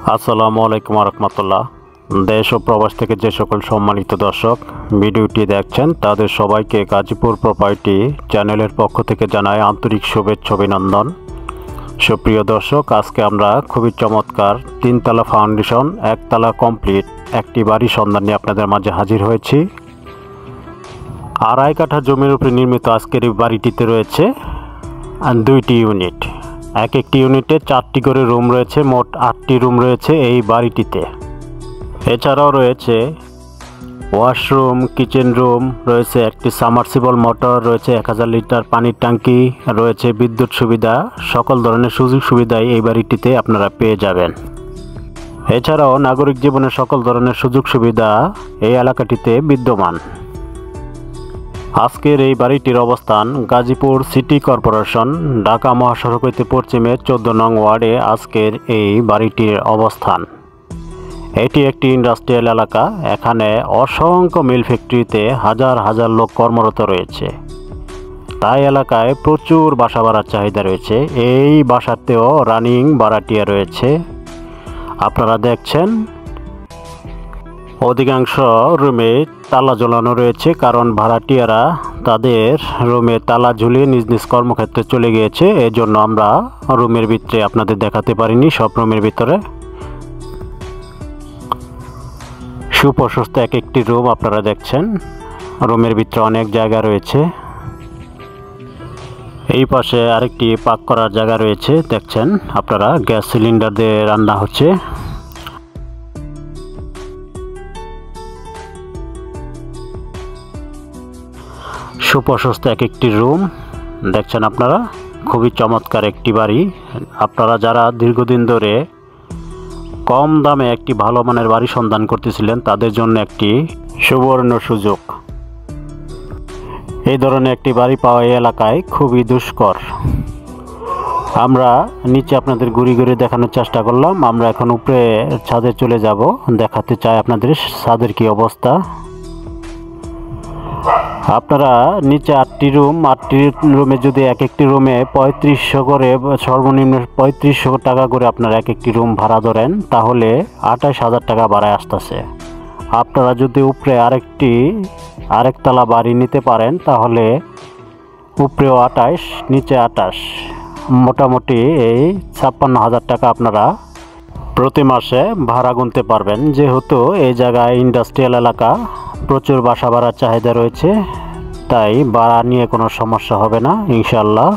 আসসালামু আলাইকুম রহমতুল্লাহ। দেশ ও প্রবাস থেকে যে সকল সম্মানিত দর্শক ভিডিওটি দেখছেন তাদের সবাইকে গাজীপুর প্রপার্টি চ্যানেলের পক্ষ থেকে জানাই আন্তরিক শুভেচ্ছা অভিনন্দন। সুপ্রিয় দর্শক, আজকে আমরা খুবই চমৎকার তিনতলা ফাউন্ডেশন একতলা কমপ্লিট একটি বাড়ির সন্ধান নিয়ে আপনাদের মাঝে হাজির হয়েছি। আড়াই কাঠা জমির উপরে নির্মিত আজকের এই বাড়িটিতে রয়েছে দুইটি ইউনিট। এক একটি ইউনিটে 4টি করে রুম রয়েছে, মোট 8টি রুম রয়েছে এই বাড়িটিতে। এছাড়াও রয়েছে ওয়াশরুম, কিচেন রুম, রয়েছে একটি সাবমার্সিবল মোটর, রয়েছে 1000 লিটার পানির ট্যাঙ্কি, রয়েছে বিদ্যুৎ সুবিধা। সকল ধরনের সুযোগ সুবিধাই এই বাড়িটিতে আপনারা পেয়ে যাবেন। এছাড়াও নাগরিক জীবনের সকল ধরনের সুযোগ সুবিধা এই এলাকাটিতে বিদ্যমান। আজকের এই বাড়িটির অবস্থান গাজীপুর সিটি কর্পোরেশন, ঢাকা মহাসড়ক হইতে পশ্চিমে 14 নং ওয়ার্ডে আজকের এই বাড়িটির অবস্থান। এটি একটি ইন্ডাস্ট্রিয়াল এলাকা। এখানে অসংখ্য মিল ফ্যাক্টরিতে হাজার হাজার লোক কর্মরত রয়েছে, তাই এলাকায় প্রচুর বাসা ভাড়ার চাহিদা রয়েছে। এই বাসাতেও রানিং ভাড়াটিয়া রয়েছে। আপনারা দেখছেন অধিকাংশ রুমে তালা ঝোলানো রয়েছে, কারণ ভাড়াটিয়ারা তাদের রুমে তালা ঝুলিয়ে নিজ নিজ কর্মক্ষেত্রে চলে গিয়েছে। এজন্য আমরা রুমের ভিতরে আপনাদের দেখাতে পারিনি। সব রুমের ভিতরে সুপ্রশস্ত এক একটি রুম আপনারা দেখছেন। রুমের ভিতরে অনেক জায়গা রয়েছে। এই পাশে আরেকটি পাক করার জায়গা রয়েছে, দেখছেন আপনারা। গ্যাস সিলিন্ডার দিয়ে রান্না হচ্ছে। সুপ্রশস্ত এক একটি রুম দেখছেন আপনারা। খুবই চমৎকার একটি বাড়ি। আপনারা যারা দীর্ঘদিন ধরে কম দামে একটি ভালো মানের বাড়ি সন্ধান করতেছিলেন, তাদের জন্য একটি সুবর্ণ সুযোগ। এই ধরনের একটি বাড়ি পাওয়া এই এলাকায় খুবই দুষ্কর। আমরা নিচে আপনাদের ঘুরে ঘুরে দেখানোর চেষ্টা করলাম। আমরা এখন উপরে ছাদে চলে যাব, দেখাতে চাই আপনাদের ছাদের কি অবস্থা। আপনারা নিচে 8টি রুম, 8টি রুমে যদি এক একটি রুমে 3500 করে, সর্বনিম্ন 3500 টাকা করে আপনারা এক একটি রুম ভাড়া ধরেন, তাহলে 28000 টাকা ভাড়ায় আসতেছে। আপনারা যদি উপরে আরেকতলা বাড়ি নিতে পারেন, তাহলে উপরেও 28, নিচে 28, মোটামুটি এই 56,000 টাকা আপনারা প্রতি মাসে ভাড়া গুনতে পারবেন। যেহেতু এই জায়গায় ইন্ডাস্ট্রিয়াল এলাকা, প্রচুর বাসা ভাড়ার চাহিদা রয়েছে, তাই ভাড়া নিয়ে কোনো সমস্যা হবে না ইনশাল্লাহ।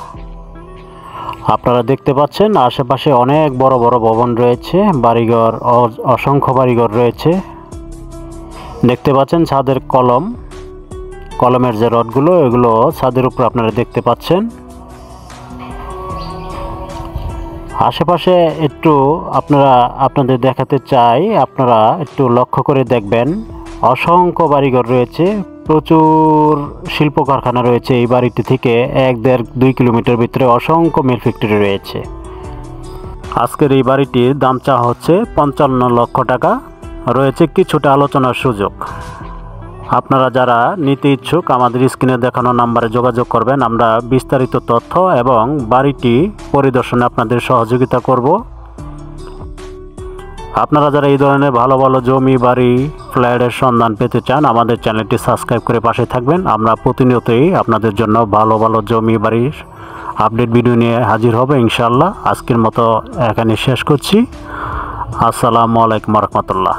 আপনারা দেখতে পাচ্ছেন আশেপাশে অনেক বড় বড় ভবন রয়েছে, বাড়িঘর, অসংখ্য বাড়িঘর রয়েছে। দেখতে পাচ্ছেন ছাদের কলমের যে রডগুলো, এগুলো ছাদের উপর আপনারা দেখতে পাচ্ছেন। আশেপাশে একটু আপনাদের দেখাতে চাই, আপনারা একটু লক্ষ্য করে দেখবেন। অসংখ্য বাড়িঘর রয়েছে, প্রচুর শিল্প কারখানা রয়েছে। এই বাড়িটি থেকে 1-1.5-2 কিলোমিটার ভিতরে অসংখ্য মিল ফ্যাক্টরি রয়েছে। আজকের এই বাড়িটির দাম চাওয়া হচ্ছে 55 লক্ষ টাকা। রয়েছে কিছুটা আলোচনার সুযোগ। আপনারা যারা নিতে ইচ্ছুক আমাদের স্ক্রিনে দেখানো নাম্বারে যোগাযোগ করবেন। আমরা বিস্তারিত তথ্য এবং বাড়িটি পরিদর্শনে আপনাদের সহযোগিতা করব। আপনারা যারা এই ধরনের ভালো ভালো জমি, বাড়ি, ফ্ল্যাটের সন্ধান পেতে চান, আমাদের চ্যানেলটি সাবস্ক্রাইব করে পাশে থাকবেন। আমরা প্রতিনিয়তই আপনাদের জন্য ভালো ভালো জমি, বাড়ির আপডেট ভিডিও নিয়ে হাজির হবে ইনশাআল্লাহ। আজকের মতো এখানে শেষ করছি। আসসালামু আলাইকুম রহমতুল্লাহ।